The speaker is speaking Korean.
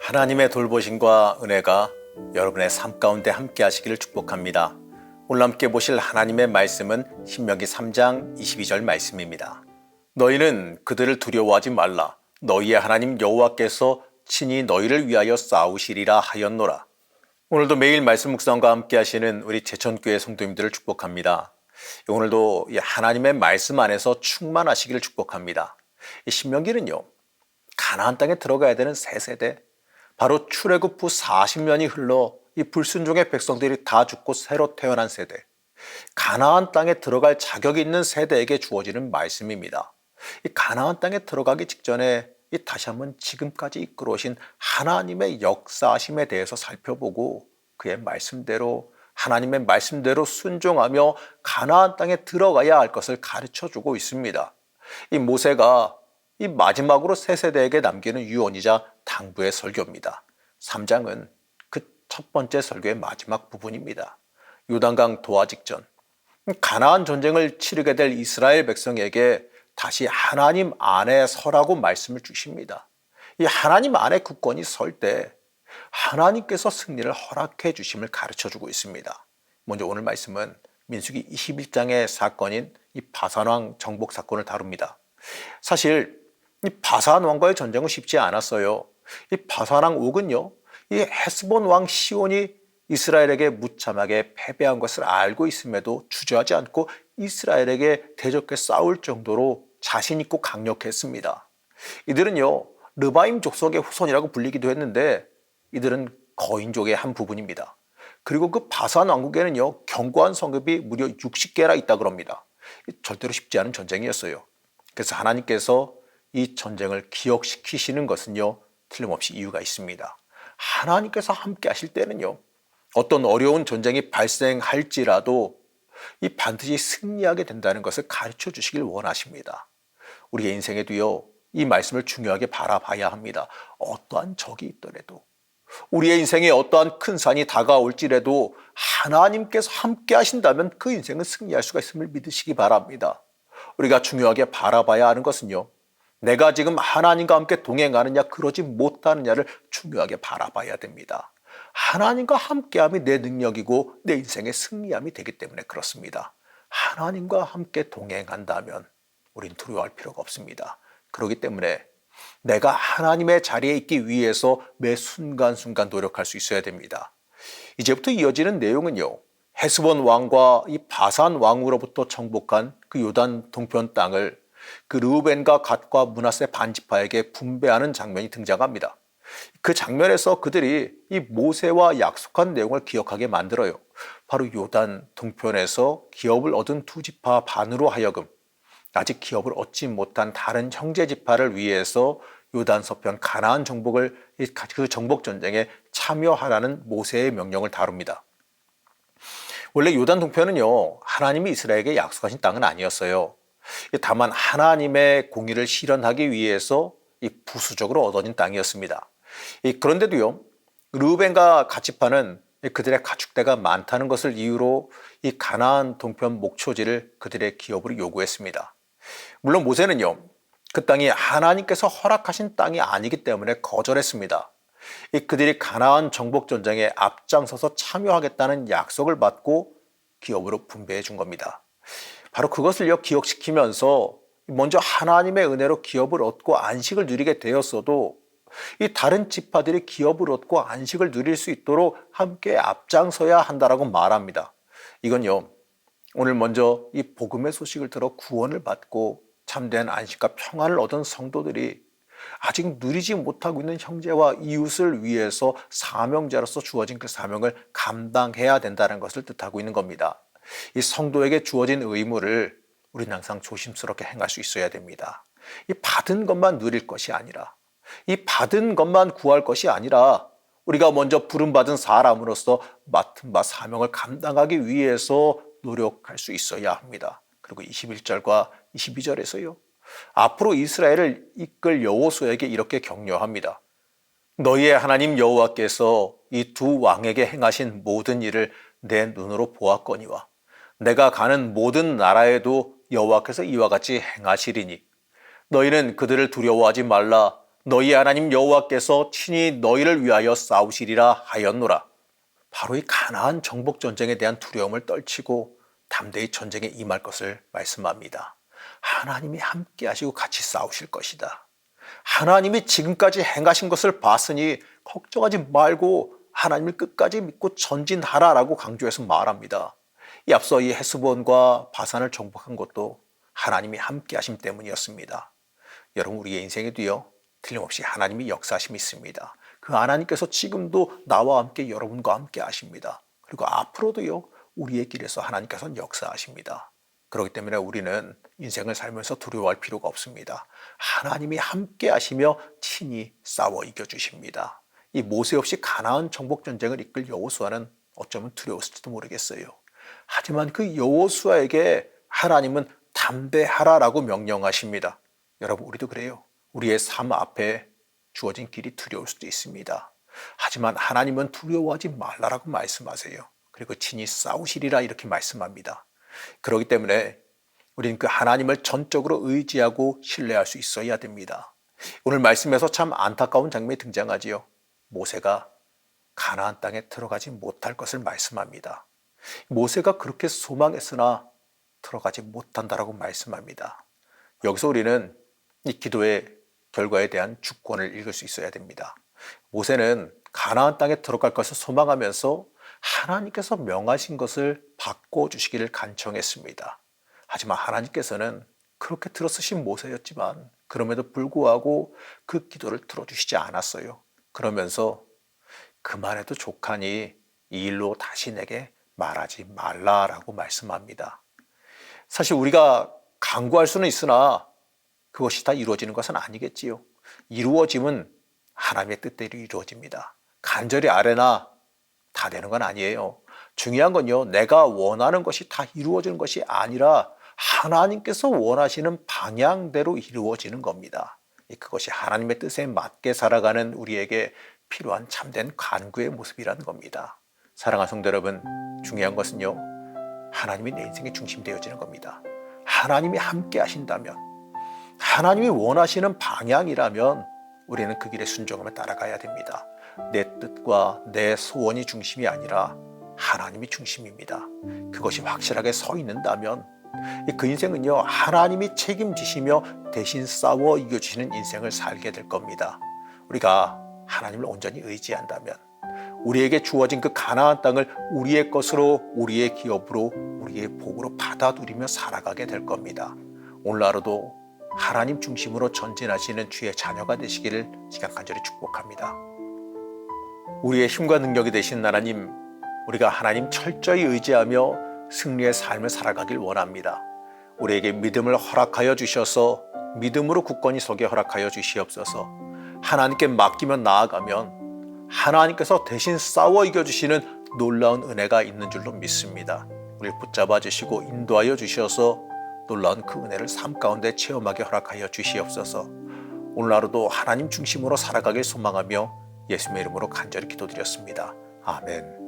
하나님의 돌보심과 은혜가 여러분의 삶 가운데 함께 하시기를 축복합니다. 오늘 함께 보실 하나님의 말씀은 신명기 3장 22절 말씀입니다. 너희는 그들을 두려워하지 말라. 너희의 하나님 여호와께서 친히 너희를 위하여 싸우시리라 하였노라. 오늘도 매일 말씀 묵상과 함께 하시는 우리 제천교회 성도님들을 축복합니다. 오늘도 하나님의 말씀 안에서 충만하시기를 축복합니다. 이 신명기는요, 가나안 땅에 들어가야 되는 새 세대, 바로 출애굽 후 40년이 흘러 이 불순종의 백성들이 다 죽고 새로 태어난 세대, 가나안 땅에 들어갈 자격이 있는 세대에게 주어지는 말씀입니다. 이 가나안 땅에 들어가기 직전에 다시 한번 지금까지 이끌어 오신 하나님의 역사하심에 대해서 살펴보고 그의 말씀대로, 하나님의 말씀대로 순종하며 가나안 땅에 들어가야 할 것을 가르쳐주고 있습니다. 이 모세가 이 마지막으로 새 세대에게 남기는 유언이자 당부의 설교입니다. 3장은 그 첫 번째 설교의 마지막 부분입니다. 요단강 도하 직전, 가나안 전쟁을 치르게 될 이스라엘 백성에게 다시 하나님 안에 서라고 말씀을 주십니다. 이 하나님 안에 굳건히 설 때 하나님께서 승리를 허락해 주심을 가르쳐주고 있습니다. 먼저 오늘 말씀은 민수기 21장의 사건인 이 바산왕 정복 사건을 다룹니다. 사실 이 바산 왕과의 전쟁은 쉽지 않았어요. 이 바산왕 옥은요, 이 헤스본 왕 시온이 이스라엘에게 무참하게 패배한 것을 알고 있음에도 주저하지 않고 이스라엘에게 대적해 싸울 정도로 자신 있고 강력했습니다. 이들은요, 르바임 족속의 후손이라고 불리기도 했는데 이들은 거인족의 한 부분입니다. 그리고 그 바산 왕국에는요, 견고한 성읍이 무려 60개나 있다 그럽니다. 절대로 쉽지 않은 전쟁이었어요. 그래서 하나님께서 이 전쟁을 기억시키시는 것은요, 틀림없이 이유가 있습니다. 하나님께서 함께 하실 때는요, 어떤 어려운 전쟁이 발생할지라도 이 반드시 승리하게 된다는 것을 가르쳐 주시길 원하십니다. 우리의 인생에도요, 이 말씀을 중요하게 바라봐야 합니다. 어떠한 적이 있더라도, 우리의 인생에 어떠한 큰 산이 다가올지라도 하나님께서 함께 하신다면 그 인생은 승리할 수가 있음을 믿으시기 바랍니다. 우리가 중요하게 바라봐야 하는 것은요, 내가 지금 하나님과 함께 동행하느냐 그러지 못하느냐를 중요하게 바라봐야 됩니다. 하나님과 함께함이 내 능력이고 내 인생의 승리함이 되기 때문에 그렇습니다. 하나님과 함께 동행한다면 우린 두려워할 필요가 없습니다. 그렇기 때문에 내가 하나님의 자리에 있기 위해서 매 순간순간 노력할 수 있어야 됩니다. 이제부터 이어지는 내용은요, 헤스본 왕과 이 바산 왕으로부터 정복한 그 요단 동편 땅을 그 르우벤과 갓과 므낫세 반지파에게 분배하는 장면이 등장합니다. 그 장면에서 그들이 이 모세와 약속한 내용을 기억하게 만들어요. 바로 요단 동편에서 기업을 얻은 두 지파 반으로 하여금 아직 기업을 얻지 못한 다른 형제 지파를 위해서 요단 서편 가나안 정복을 그 정복 전쟁에 참여하라는 모세의 명령을 다룹니다. 원래 요단 동편은요, 하나님이 이스라엘에게 약속하신 땅은 아니었어요. 다만 하나님의 공의를 실현하기 위해서 이 부수적으로 얻어진 땅이었습니다. 그런데도요, 르우벤과 갓 지파는 그들의 가축대가 많다는 것을 이유로 이 가나안 동편 목초지를 그들의 기업으로 요구했습니다. 물론 모세는요, 그 땅이 하나님께서 허락하신 땅이 아니기 때문에 거절했습니다. 그들이 가나안 정복 전쟁에 앞장서서 참여하겠다는 약속을 받고 기업으로 분배해 준 겁니다. 바로 그것을요, 기억시키면서 먼저 하나님의 은혜로 기업을 얻고 안식을 누리게 되었어도 이 다른 지파들이 기업을 얻고 안식을 누릴 수 있도록 함께 앞장서야 한다라고 말합니다. 이건요, 오늘 먼저 이 복음의 소식을 들어 구원을 받고 참된 안식과 평안을 얻은 성도들이 아직 누리지 못하고 있는 형제와 이웃을 위해서 사명자로서 주어진 그 사명을 감당해야 된다는 것을 뜻하고 있는 겁니다. 이 성도에게 주어진 의무를 우리는 항상 조심스럽게 행할 수 있어야 됩니다. 이 받은 것만 누릴 것이 아니라, 이 받은 것만 구할 것이 아니라 우리가 먼저 부름받은 사람으로서 맡은 바 사명을 감당하기 위해서 노력할 수 있어야 합니다. 그리고 21절과 22절에서요, 앞으로 이스라엘을 이끌 여호수아에게 이렇게 격려합니다. 너희의 하나님 여호와께서 이 두 왕에게 행하신 모든 일을 내 눈으로 보았거니와 내가 가는 모든 나라에도 여호와께서 이와 같이 행하시리니 너희는 그들을 두려워하지 말라. 너희 하나님 여호와께서 친히 너희를 위하여 싸우시리라 하였노라. 바로 이 가나안 정복 전쟁에 대한 두려움을 떨치고 담대히 전쟁에 임할 것을 말씀합니다. 하나님이 함께 하시고 같이 싸우실 것이다. 하나님이 지금까지 행하신 것을 봤으니 걱정하지 말고 하나님을 끝까지 믿고 전진하라라고 강조해서 말합니다. 이 앞서 이 헤스본과 바산을 정복한 것도 하나님이 함께 하심 때문이었습니다. 여러분, 우리의 인생에도요, 틀림없이 하나님이 역사하심이 있습니다. 그 하나님께서 지금도 나와 함께 여러분과 함께 하십니다. 그리고 앞으로도요, 우리의 길에서 하나님께서는 역사하십니다. 그렇기 때문에 우리는 인생을 살면서 두려워할 필요가 없습니다. 하나님이 함께 하시며 친히 싸워 이겨주십니다. 이 모세 없이 가나안 정복 전쟁을 이끌 여호수아는 어쩌면 두려웠을지도 모르겠어요. 하지만 그 여호수아에게 하나님은 담대하라라고 명령하십니다. 여러분, 우리도 그래요. 우리의 삶 앞에 주어진 길이 두려울 수도 있습니다. 하지만 하나님은 두려워하지 말라라고 말씀하세요. 그리고 친히 싸우시리라 이렇게 말씀합니다. 그렇기 때문에 우리는 그 하나님을 전적으로 의지하고 신뢰할 수 있어야 됩니다. 오늘 말씀에서 참 안타까운 장면이 등장하지요. 모세가 가나안 땅에 들어가지 못할 것을 말씀합니다. 모세가 그렇게 소망했으나 들어가지 못한다라고 말씀합니다. 여기서 우리는 이 기도의 결과에 대한 주권을 읽을 수 있어야 됩니다. 모세는 가나안 땅에 들어갈 것을 소망하면서 하나님께서 명하신 것을 바꿔주시기를 간청했습니다. 하지만 하나님께서는 그렇게 들어쓰신 모세였지만 그럼에도 불구하고 그 기도를 들어주시지 않았어요. 그러면서 그만해도 족하니 이 일로 다시 내게 말하지 말라라고 말씀합니다. 사실 우리가 간구할 수는 있으나 그것이 다 이루어지는 것은 아니겠지요. 이루어짐은 하나님의 뜻대로 이루어집니다. 간절히 아뢰나 다 되는 건 아니에요. 중요한 건요, 내가 원하는 것이 다 이루어지는 것이 아니라 하나님께서 원하시는 방향대로 이루어지는 겁니다. 그것이 하나님의 뜻에 맞게 살아가는 우리에게 필요한 참된 간구의 모습이라는 겁니다. 사랑하는 성도 여러분, 중요한 것은요, 하나님이 내 인생의 중심이 되어지는 겁니다. 하나님이 함께 하신다면, 하나님이 원하시는 방향이라면 우리는 그 길에 순종하며 따라가야 됩니다. 내 뜻과 내 소원이 중심이 아니라 하나님이 중심입니다. 그것이 확실하게 서 있는다면 그 인생은요, 하나님이 책임지시며 대신 싸워 이겨주시는 인생을 살게 될 겁니다. 우리가 하나님을 온전히 의지한다면 우리에게 주어진 그 가나안 땅을 우리의 것으로, 우리의 기업으로, 우리의 복으로 받아들이며 살아가게 될 겁니다. 오늘 하루도 하나님 중심으로 전진하시는 주의 자녀가 되시기를 시간 간절히 축복합니다. 우리의 힘과 능력이 되신 하나님, 우리가 하나님 철저히 의지하며 승리의 삶을 살아가길 원합니다. 우리에게 믿음을 허락하여 주셔서 믿음으로 굳건히 서게 허락하여 주시옵소서. 하나님께 맡기며 나아가면 하나님께서 대신 싸워 이겨주시는 놀라운 은혜가 있는 줄로 믿습니다. 우리를 붙잡아 주시고 인도하여 주셔서 놀라운 그 은혜를 삶 가운데 체험하게 허락하여 주시옵소서. 오늘 하루도 하나님 중심으로 살아가길 소망하며 예수님의 이름으로 간절히 기도드렸습니다. 아멘.